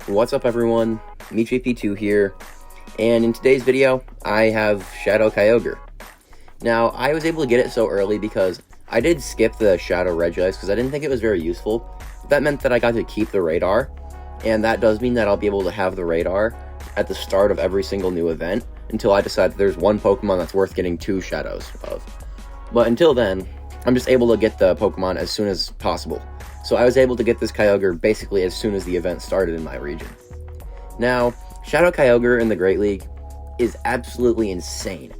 What's up everyone, MeJP2 here, and in today's video, I have Shadow Kyogre. Now, I was able to get it so early because I did skip the Shadow Regice because I didn't think it was very useful. That meant that I got to keep the radar, and that does mean that I'll be able to have the radar at the start of every single new event until I decide that there's one Pokemon that's worth getting 2 Shadows of. But until then, I'm just able to get the Pokemon as soon as possible. So I was able to get this Kyogre basically as soon as the event started in my region. Now, Shadow Kyogre in the Great League is absolutely insane.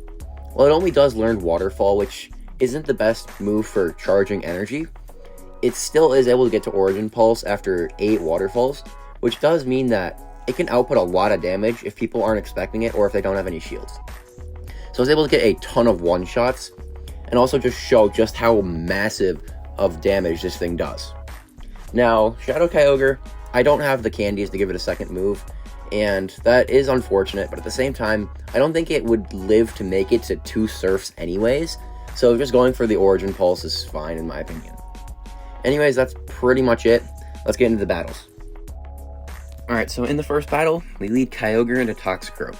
While it only does learn Waterfall, which isn't the best move for charging energy, it still is able to get to Origin Pulse after 8 Waterfalls, which does mean that it can output a lot of damage if people aren't expecting it or if they don't have any shields. So I was able to get a ton of one-shots and also just show just how massive of damage this thing does. Now, Shadow Kyogre, I don't have the candies to give it a second move, and that is unfortunate, but at the same time, I don't think it would live to make it to 2 Surfs anyways, so just going for the Origin Pulse is fine in my opinion. Anyways, that's pretty much it. Let's get into the battles. Alright, so in the first battle, we lead Kyogre into Toxicroak.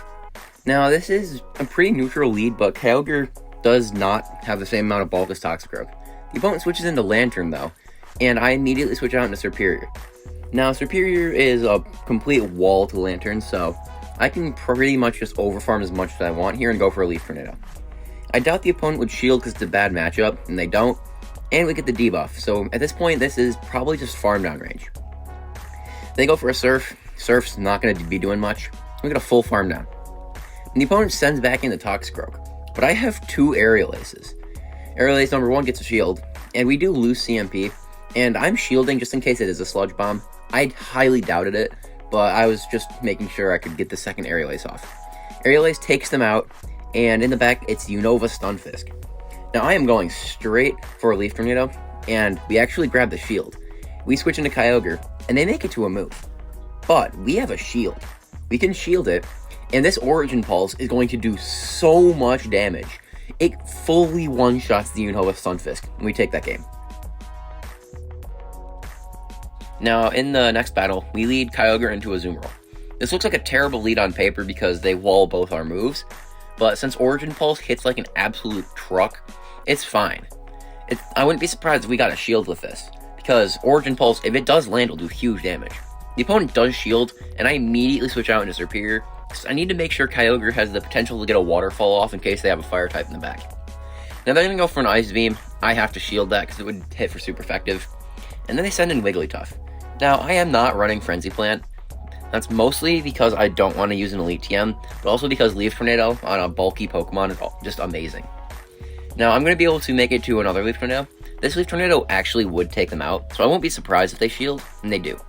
Now, this is a pretty neutral lead, but Kyogre does not have the same amount of bulk as Toxicroak. The opponent switches into Lantern, though, and I immediately switch out into Serperior. Now, Serperior is a complete wall to Lantern, so I can pretty much just overfarm as much as I want here and go for a Leaf Tornado. I doubt the opponent would shield because it's a bad matchup, and they don't, and we get the debuff, so at this point, this is probably just farm down range. They go for a Surf. Surf's not going to be doing much. We get a full farm down. And the opponent sends back in the Toxicroak, but I have 2 Aerial Aces. Aerial Ace number 1 gets a shield, and we do lose CMP, and I'm shielding just in case it is a Sludge Bomb. I highly doubted it, but I was just making sure I could get the second Aerial Ace off. Aerial Ace takes them out, and in the back, it's Unova Stunfisk. Now, I am going straight for a Leaf Tornado, and we actually grab the shield. We switch into Kyogre, and they make it to a move. But we have a shield. We can shield it, and this Origin Pulse is going to do so much damage. It fully one-shots the Unova Stunfisk, and we take that game. Now, in the next battle, we lead Kyogre into a Azumarill. This looks like a terrible lead on paper because they wall both our moves, but since Origin Pulse hits like an absolute truck, it's fine. I wouldn't be surprised if we got a shield with this, because Origin Pulse, if it does land, will do huge damage. The opponent does shield, and I immediately switch out into Serperior, because I need to make sure Kyogre has the potential to get a Waterfall off in case they have a Fire type in the back. Now they're going to go for an Ice Beam. I have to shield that because it would hit for super effective. And then they send in Wigglytuff. Now, I am not running Frenzy Plant. That's mostly because I don't want to use an Elite TM, but also because Leaf Tornado on a bulky Pokemon is just amazing. Now, I'm going to be able to make it to another Leaf Tornado. This Leaf Tornado actually would take them out, so I won't be surprised if they shield, and they do.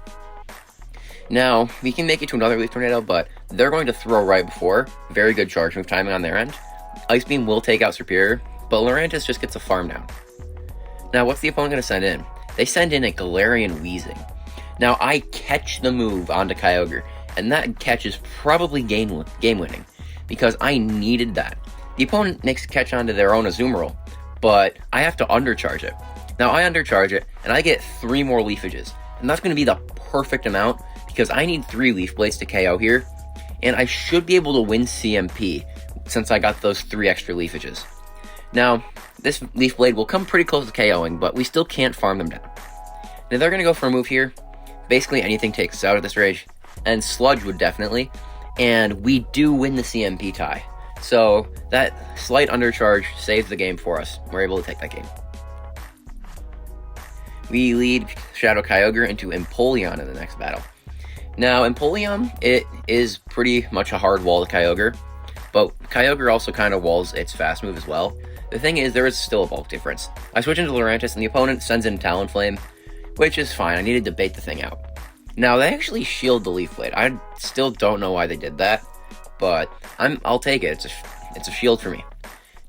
Now, we can make it to another Leaf Tornado, but they're going to throw right before. Very good charge move timing on their end. Ice Beam will take out Serperior, but Lurantis just gets a farm down. Now, what's the opponent going to send in? They send in a Galarian Weezing. Now, I catch the move onto Kyogre, and that catch is probably game-winning, because I needed that. The opponent makes a catch onto their own Azumarill, but I have to undercharge it. Now, I undercharge it, and I get 3 more Leafages, and that's going to be the perfect amount, because I need 3 Leaf Blades to KO here, and I should be able to win CMP, since I got those 3 extra Leafages. Now, this Leaf Blade will come pretty close to KOing, but we still can't farm them down. Now, they're going to go for a move here. Basically, anything takes us out at this range, and Sludge would definitely, and we do win the CMP tie. So, that slight undercharge saves the game for us. We're able to take that game. We lead Shadow Kyogre into Empoleon in the next battle. Now, Empoleon, it is pretty much a hard wall to Kyogre, but Kyogre also kind of walls its fast move as well. The thing is, there is still a bulk difference. I switch into Lurantis, and the opponent sends in Talonflame, which is fine. I needed to bait the thing out. Now, they actually shield the Leaf Blade. I still don't know why they did that, but I'll take it. It's a shield for me.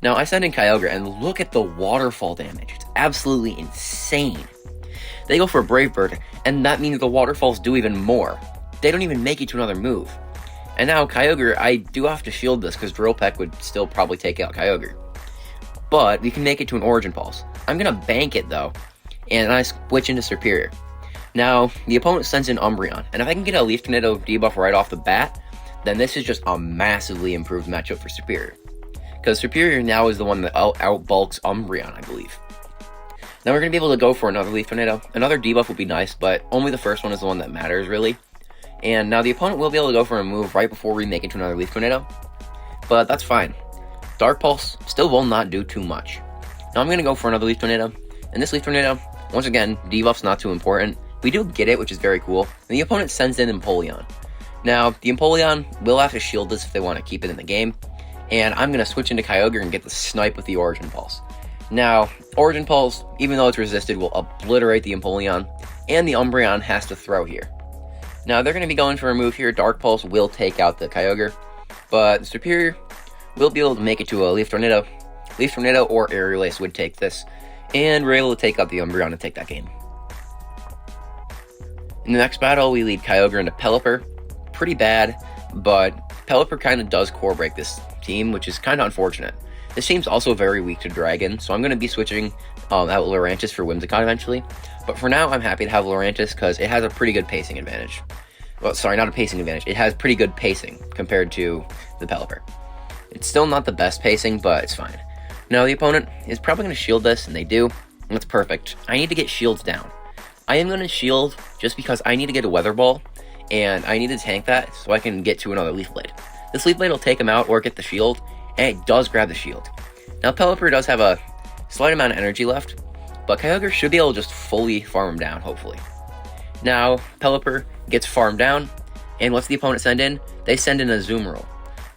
Now, I send in Kyogre, and look at the Waterfall damage. It's absolutely insane. They go for a Brave Bird, and that means the Waterfalls do even more. They don't even make it to another move. And now, Kyogre, I do have to shield this, because Drill Peck would still probably take out Kyogre. But we can make it to an Origin Pulse. I'm going to bank it, though, and I switch into Serperior. Now, the opponent sends in Umbreon, and if I can get a Leaf Tornado debuff right off the bat, then this is just a massively improved matchup for Superior. Because Superior now is the one that outbulks Umbreon, I believe. Now we're going to be able to go for another Leaf Tornado. Another debuff would be nice, but only the first one is the one that matters, really. And now the opponent will be able to go for a move right before we make it to another Leaf Tornado. But that's fine. Dark Pulse still will not do too much. Now I'm going to go for another Leaf Tornado. And this Leaf Tornado, once again, debuff's not too important. We do get it, which is very cool. And the opponent sends in Empoleon. Now, the Empoleon will have to shield this if they want to keep it in the game. And I'm going to switch into Kyogre and get the snipe with the Origin Pulse. Now, Origin Pulse, even though it's resisted, will obliterate the Empoleon. And the Umbreon has to throw here. Now, they're going to be going for a move here. Dark Pulse will take out the Kyogre. But Superior will be able to make it to a Leaf Tornado. Leaf Tornado or Aerial Ace would take this. And we're able to take out the Umbreon and take that game. In the next battle, we lead Kyogre into Pelipper. Pretty bad, but Pelipper kind of does core break this team, which is kind of unfortunate. This team's also very weak to Dragon, so I'm going to be switching out Lurantis for Whimsicott eventually. But for now, I'm happy to have Lurantis because it has a pretty good pacing advantage. Well, sorry, not a pacing advantage. It has pretty good pacing compared to the Pelipper. It's still not the best pacing, but it's fine. Now, the opponent is probably going to shield this, and they do. And that's perfect. I need to get shields down. I am going to shield just because I need to get a Weather Ball, and I need to tank that so I can get to another Leaf Blade. This Leaf Blade will take him out or get the shield, and it does grab the shield. Now, Pelipper does have a slight amount of energy left, but Kyogre should be able to just fully farm him down, hopefully. Now, Pelipper gets farmed down, and what's the opponent send in? They send in a Azumarill.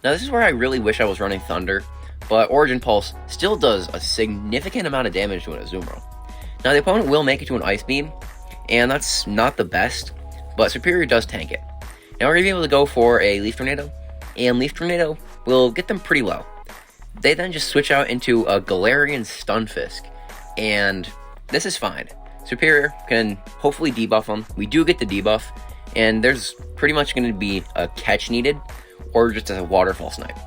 Now, this is where I really wish I was running Thunder, but Origin Pulse still does a significant amount of damage to an Azumarill. Now, the opponent will make it to an Ice Beam, and that's not the best, but Superior does tank it. Now, we're going to be able to go for a Leaf Tornado, and Leaf Tornado will get them pretty low. They then just switch out into a Galarian Stunfisk, and this is fine. Superior can hopefully debuff them. We do get the debuff, and there's pretty much going to be a catch needed, or just a Waterfall Snipe.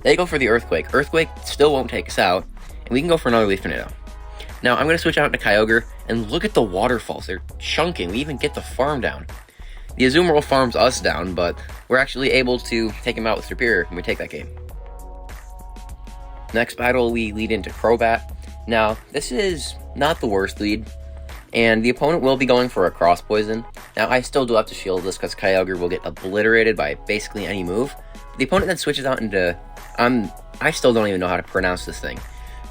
They go for the Earthquake. Earthquake still won't take us out, and we can go for another Leaf Tornado. Now, I'm going to switch out into Kyogre, and look at the waterfalls. They're chunking. We even get the farm down. The Azumarill farms us down, but we're actually able to take him out with Superior, and we take that game. Next battle, we lead into Crobat. Now, this is not the worst lead, and the opponent will be going for a Cross Poison. Now, I still do have to shield this because Kyogre will get obliterated by basically any move. The opponent then switches out into... I still don't even know how to pronounce this thing.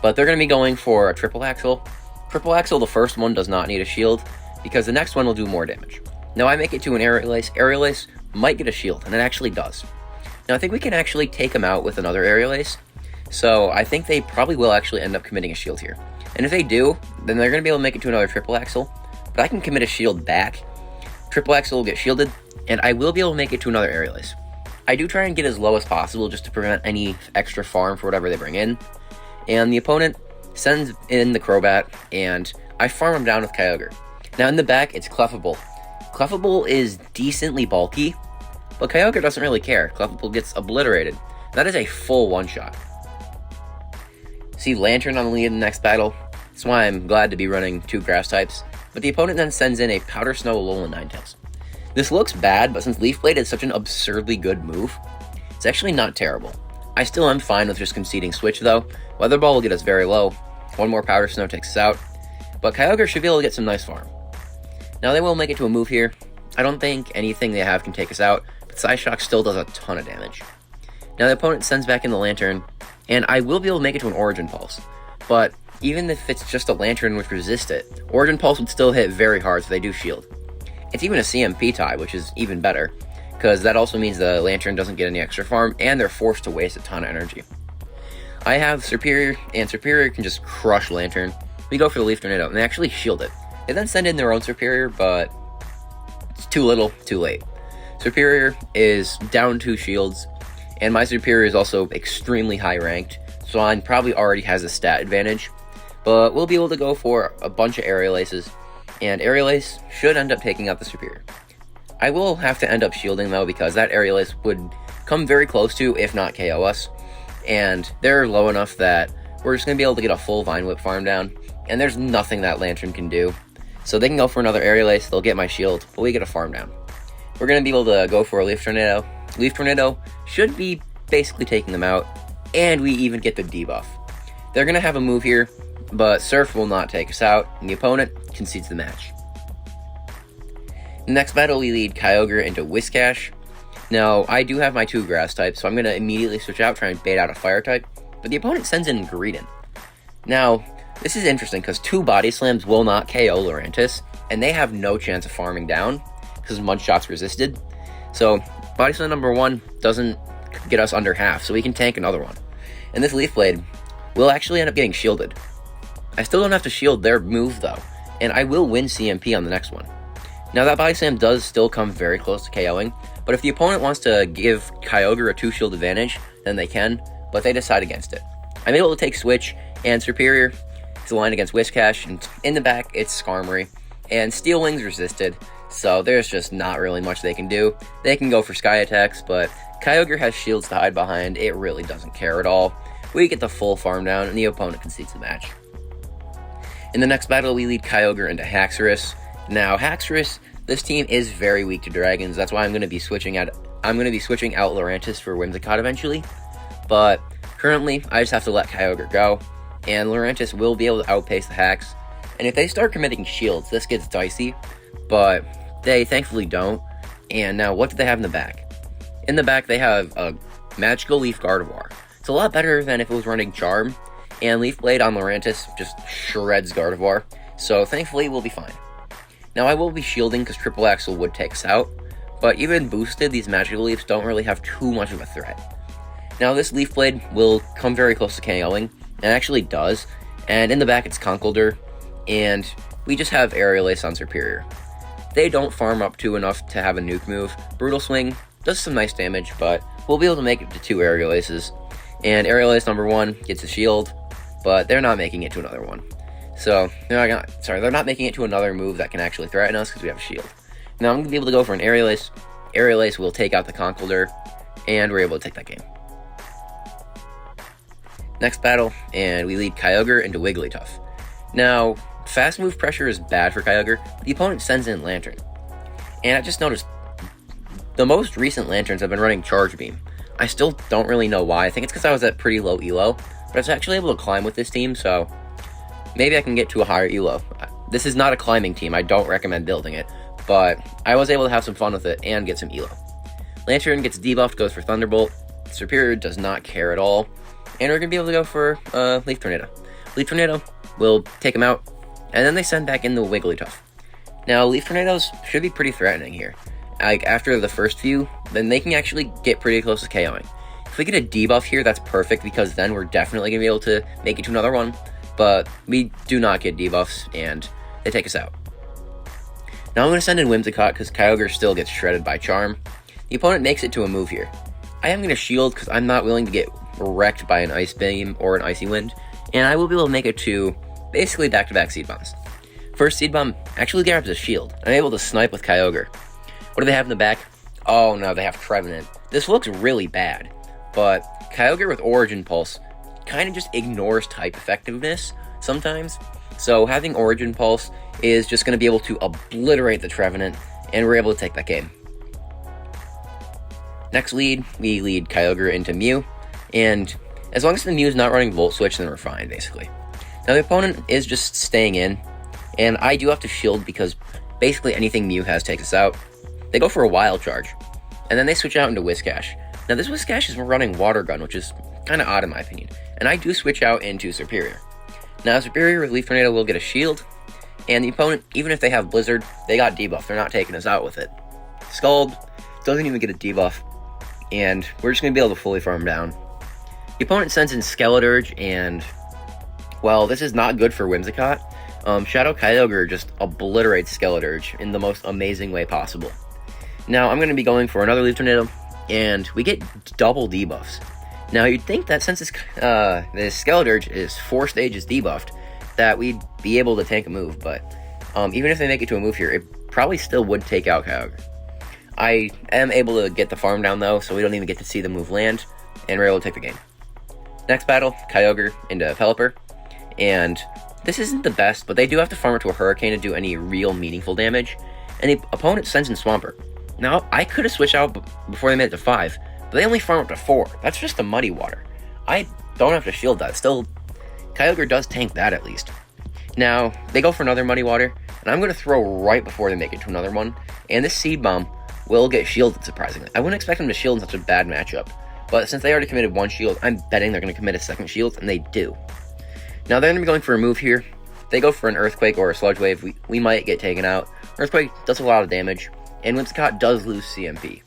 But they're going to be going for a Triple Axle. Triple Axle, the first one, does not need a shield, because the next one will do more damage. Now, I make it to an Aerial Ace. Aerial Ace might get a shield, and it actually does. Now, I think we can actually take him out with another Aerial Ace, so I think they probably will actually end up committing a shield here. And if they do, then they're going to be able to make it to another Triple Axle, but I can commit a shield back. Triple Axle will get shielded, and I will be able to make it to another Aerial Ace. I do try and get as low as possible just to prevent any extra farm for whatever they bring in. And the opponent sends in the Crobat, and I farm him down with Kyogre. Now in the back, it's Clefable. Clefable is decently bulky, but Kyogre doesn't really care. Clefable gets obliterated. That is a full one-shot. See Lantern on the lead in the next battle. That's why I'm glad to be running two grass types. But the opponent then sends in a Powder Snow, Alolan Ninetales. This looks bad, but since Leaf Blade is such an absurdly good move, it's actually not terrible. I still am fine with just conceding Switch though. Weather Ball will get us very low. One more Powder Snow takes us out. But Kyogre should be able to get some nice farm. Now they will make it to a move here. I don't think anything they have can take us out, but Psyshock still does a ton of damage. Now the opponent sends back in the Lantern, and I will be able to make it to an Origin Pulse. But even if it's just a Lantern which resists it, Origin Pulse would still hit very hard, so they do shield. It's even a CMP tie, which is even better, because that also means the Lantern doesn't get any extra farm, and they're forced to waste a ton of energy. I have Superior, and Superior can just crush Lantern. We go for the Leaf Tornado, and they actually shield it. They then send in their own Superior, but it's too little, too late. Superior is down 2 shields, and my Superior is also extremely high ranked, so I probably already has a stat advantage, but we'll be able to go for a bunch of Aerial Aces, and Aerial Ace should end up taking out the Superior. I will have to end up shielding though, because that Aerial Ace would come very close to, if not KO us, and they're low enough that we're just going to be able to get a full Vine Whip farm down, and there's nothing that Lantern can do. So they can go for another annihilates, they'll get my shield, but we get a farm down. We're going to be able to go for a Leaf Tornado. Leaf Tornado should be basically taking them out, and we even get the debuff. They're going to have a move here, but Surf will not take us out, and the opponent concedes the match. In the next battle, we lead Kyogre into Whiscash. Now, I do have my 2 grass types, so I'm going to immediately switch out, try and bait out a fire type, but the opponent sends in Greedent. Now, this is interesting because 2 Body Slams will not KO Lurantis, and they have no chance of farming down because Mud Shot's resisted. So, Body Slam number 1 doesn't get us under half, so we can tank another one. And this Leaf Blade will actually end up getting shielded. I still don't have to shield their move though, and I will win CMP on the next one. Now that Body Slam does still come very close to KOing, but if the opponent wants to give Kyogre a 2 shield advantage, then they can, but they decide against it. I'm able to take Switch and Superior. It's aligned against Whiscash, and in the back it's Skarmory, and Steel Wings resisted, so there's just not really much they can do. They can go for Sky Attacks, but Kyogre has shields to hide behind, it really doesn't care at all. We get the full farm down, and the opponent concedes the match. In the next battle, we lead Kyogre into Haxorus. Now, Haxorus, this team is very weak to dragons, that's why I'm going to be switching out Lurantis for Whimsicott eventually, but currently, I just have to let Kyogre go, and Lurantis will be able to outpace the Hax, and if they start committing shields, this gets dicey, but they thankfully don't. And now, what do they have in the back? In the back, they have a Magical Leaf Gardevoir. It's a lot better than if it was running Charm, and Leaf Blade on Lurantis just shreds Gardevoir, so thankfully we'll be fine. Now, I will be shielding because Triple Axle would take us out, but even boosted, these Magical Leafs don't really have too much of a threat. Now, this Leaf Blade will come very close to KOing, and actually does, and in the back it's Conkeldurr, and we just have Aerial Ace on Superior. They don't farm up to enough to have a nuke move. Brutal Swing does some nice damage, but we'll be able to make it to 2 Aerial Aces, and Aerial Ace number 1 gets a shield, but they're not making it to another one. So, they're not making it to another move that can actually threaten us because we have a shield. Now I'm going to be able to go for an Aerial Ace. Aerial Ace will take out the Conkeldurr, and we're able to take that game. Next battle, and we lead Kyogre into Wigglytuff. Now, fast move pressure is bad for Kyogre, but the opponent sends in Lantern. And I just noticed, the most recent Lanterns have been running Charge Beam. I still don't really know why. I think it's because I was at pretty low elo, but I was actually able to climb with this team, so maybe I can get to a higher elo. This is not a climbing team, I don't recommend building it, but I was able to have some fun with it and get some elo. Lantern gets debuffed, goes for Thunderbolt. Superior does not care at all, and we're going to be able to go for Leaf Tornado. Leaf Tornado will take him out, and then they send back in the Wigglytuff. Now, Leaf Tornadoes should be pretty threatening here. Like, after the first few, then they can actually get pretty close to KOing. If we get a debuff here, that's perfect, because then we're definitely going to be able to make it to another one, but we do not get debuffs, and they take us out. Now I'm going to send in Whimsicott, because Kyogre still gets shredded by Charm. The opponent makes it to a move here. I am going to shield, because I'm not willing to get wrecked by an Ice Beam or an Icy Wind, and I will be able to make it to basically back-to-back Seed Bombs. First Seed Bomb actually grabs a shield. I'm able to snipe with Kyogre. What do they have in the back? Oh no, they have Trevenant. This looks really bad, but Kyogre with Origin Pulse kind of just ignores type effectiveness sometimes, so having Origin Pulse is just going to be able to obliterate the Trevenant, and we're able to take that game. Next lead, we lead Kyogre into Mew, and as long as the Mew is not running Volt Switch, then we're fine, basically. Now the opponent is just staying in, and I do have to shield because basically anything Mew has takes us out. They go for a Wild Charge, and then they switch out into Whiscash. Now this Whiscash is running Water Gun, which is kind of odd in my opinion, and I do switch out into Superior. Now Superior with Leaf Tornado will get a shield, and the opponent, even if they have Blizzard, they got debuff, they're not taking us out with it. Scald doesn't even get a debuff, and we're just going to be able to fully farm down. The opponent sends in Skeleturge, and, well, this is not good for Whimsicott. Shadow Kyogre just obliterates Skeleturge in the most amazing way possible. Now, I'm going to be going for another Leaf Tornado, and we get double debuffs. Now, you'd think that since this Skeleturge is 4 stages debuffed, that we'd be able to tank a move, but even if they make it to a move here, it probably still would take out Kyogre. I am able to get the farm down, though, so we don't even get to see the move land, and we're able to take the game. Next battle, Kyogre into Pelipper, and this isn't the best, but they do have to farm it to a Hurricane to do any real meaningful damage, and the opponent sends in Swampert. Now, I could have switched out before they made it to 5, but they only farm up to 4. That's just the Muddy Water. I don't have to shield that. Still, Kyogre does tank that at least. Now, they go for another Muddy Water, and I'm going to throw right before they make it to another one, and this Seed Bomb will get shielded, surprisingly. I wouldn't expect them to shield in such a bad matchup, but since they already committed one shield, I'm betting they're going to commit a second shield, and they do. Now, they're going to be going for a move here. If they go for an Earthquake or a Sludge Wave, we might get taken out. Earthquake does a lot of damage, and Whimsicott does lose CMP.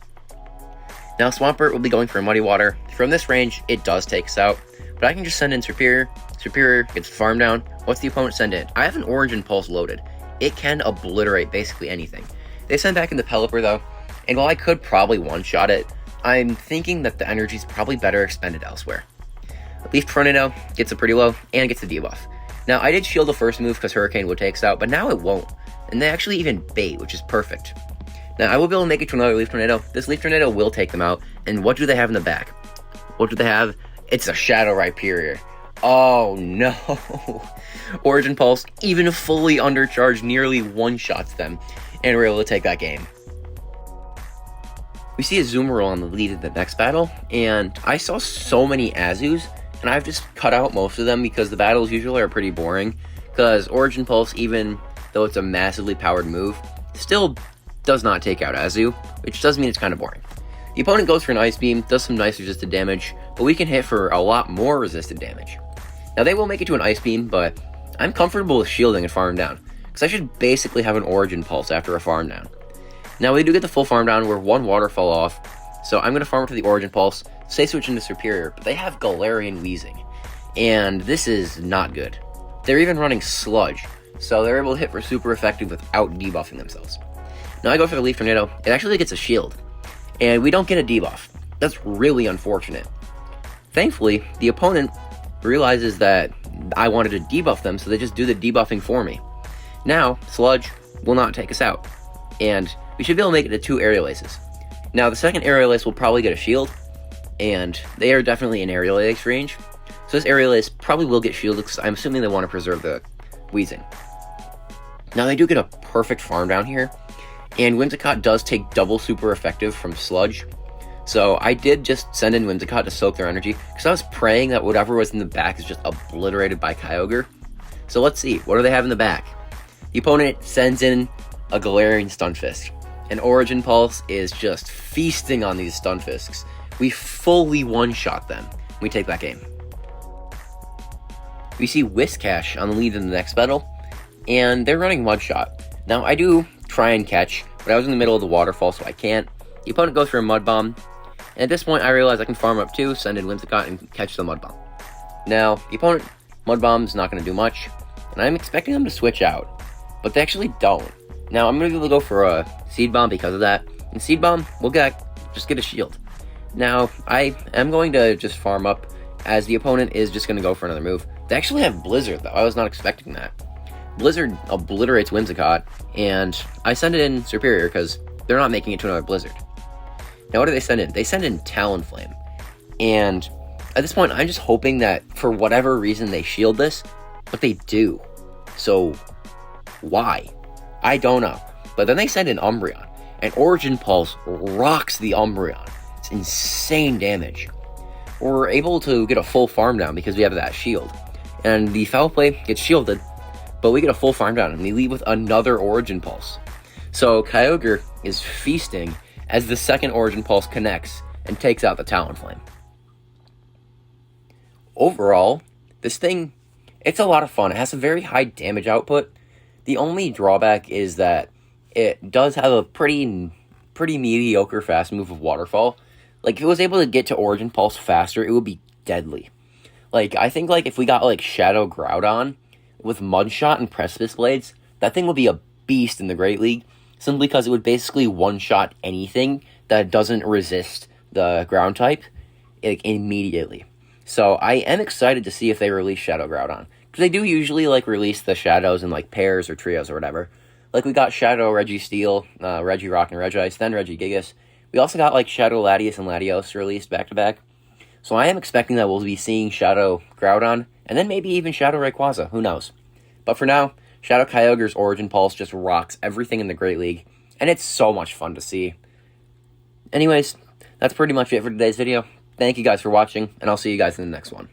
Now, Swampert will be going for a Muddy Water. From this range, it does take us out, but I can just send in Serperior. Serperior gets farm down. What's the opponent send in? I have an Origin Pulse loaded. It can obliterate basically anything. They send back in the Pelipper, though, and while I could probably one-shot it, I'm thinking that the energy is probably better expended elsewhere. Leaf Tornado gets it pretty low, and gets the debuff. Now, I did shield the first move because Hurricane would take us out, but now it won't. And they actually even bait, which is perfect. Now, I will be able to make it to another Leaf Tornado. This Leaf Tornado will take them out. And what do they have in the back? What do they have? It's a Shadow Rhyperior. Oh, no. Origin Pulse, even fully undercharged, nearly one-shots them. And we're able to take that game. We see a Azumarill on the lead in the next battle. And I saw so many Azus. And I've just cut out most of them because the battles usually are pretty boring. Because Origin Pulse, even though it's a massively powered move, still does not take out Azu, which does mean it's kind of boring. The opponent goes for an Ice Beam, does some nice resisted damage, but we can hit for a lot more resisted damage. Now they will make it to an Ice Beam, but I'm comfortable with shielding and farm down, because I should basically have an Origin Pulse after a farm down. Now we do get the full farm down, we're one Waterfall off, so I'm going to farm to the Origin Pulse, say switch into Serperior, but they have Galarian Weezing, and this is not good. They're even running Sludge, so they're able to hit for super effective without debuffing themselves. Now I go for the Leaf Tornado, it actually gets a shield, and we don't get a debuff. That's really unfortunate. Thankfully, the opponent realizes that I wanted to debuff them, so they just do the debuffing for me. Now, Sludge will not take us out, and we should be able to make it to 2 Aerial Aces. Now, the second Aerial Ace will probably get a shield, and they are definitely in Aerial Ace range, so this Aerial Ace probably will get shielded, because I'm assuming they want to preserve the Weezing. Now, they do get a perfect farm down here, and Whimsicott does take double super effective from Sludge, so I did just send in Whimsicott to soak their energy, because I was praying that whatever was in the back is just obliterated by Kyogre. So let's see, what do they have in the back? The opponent sends in a Galarian Stunfisk, and Origin Pulse is just feasting on these Stunfisks. We fully one-shot them. We take that game. We see Whiscash on the lead in the next battle, and they're running Mudshot. Now, I do try and catch, but I was in the middle of the waterfall, so I can't. The opponent goes for a Mud Bomb, and at this point, I realize I can farm up 2, send in Whimsicott, and catch the Mud Bomb. Now, the opponent Mud Bomb's not going to do much, and I'm expecting them to switch out, but they actually don't. Now, I'm going to be able to go for a Seed Bomb because of that, and Seed Bomb will just get a shield. Now, I am going to just farm up, as the opponent is just going to go for another move. They actually have Blizzard, though. I was not expecting that. Blizzard obliterates Whimsicott, and I send it in Serperior because they're not making it to another Blizzard. Now, what do they send in? They send in Talonflame, and at this point, I'm just hoping that for whatever reason they shield this, but they do. So, why? I don't know. But then they send in Umbreon, and Origin Pulse rocks the Umbreon. It's insane damage. We're able to get a full farm down because we have that shield, and the Foul Play gets shielded, but we get a full farm down, and we leave with another Origin Pulse. So Kyogre is feasting as the second Origin Pulse connects and takes out the Talonflame. Overall, this thing, it's a lot of fun. It has a very high damage output. The only drawback is that it does have a pretty mediocre fast move of Waterfall. Like, if it was able to get to Origin Pulse faster, it would be deadly. Like, I think, like, if we got, like, Shadow Groudon with Mudshot and Precipice Blades, that thing would be a beast in the Great League, simply because it would basically one-shot anything that doesn't resist the ground type, like, immediately. So I am excited to see if they release Shadow Groudon, because they do usually, like, release the Shadows in, like, pairs or trios or whatever. Like, we got Shadow Registeel, Regirock and Regice, then Regigigas. We also got, like, Shadow Latios and Latios released back-to-back. So I am expecting that we'll be seeing Shadow Groudon, and then maybe even Shadow Rayquaza, who knows. But for now, Shadow Kyogre's Origin Pulse just rocks everything in the Great League, and it's so much fun to see. Anyways, that's pretty much it for today's video. Thank you guys for watching, and I'll see you guys in the next one.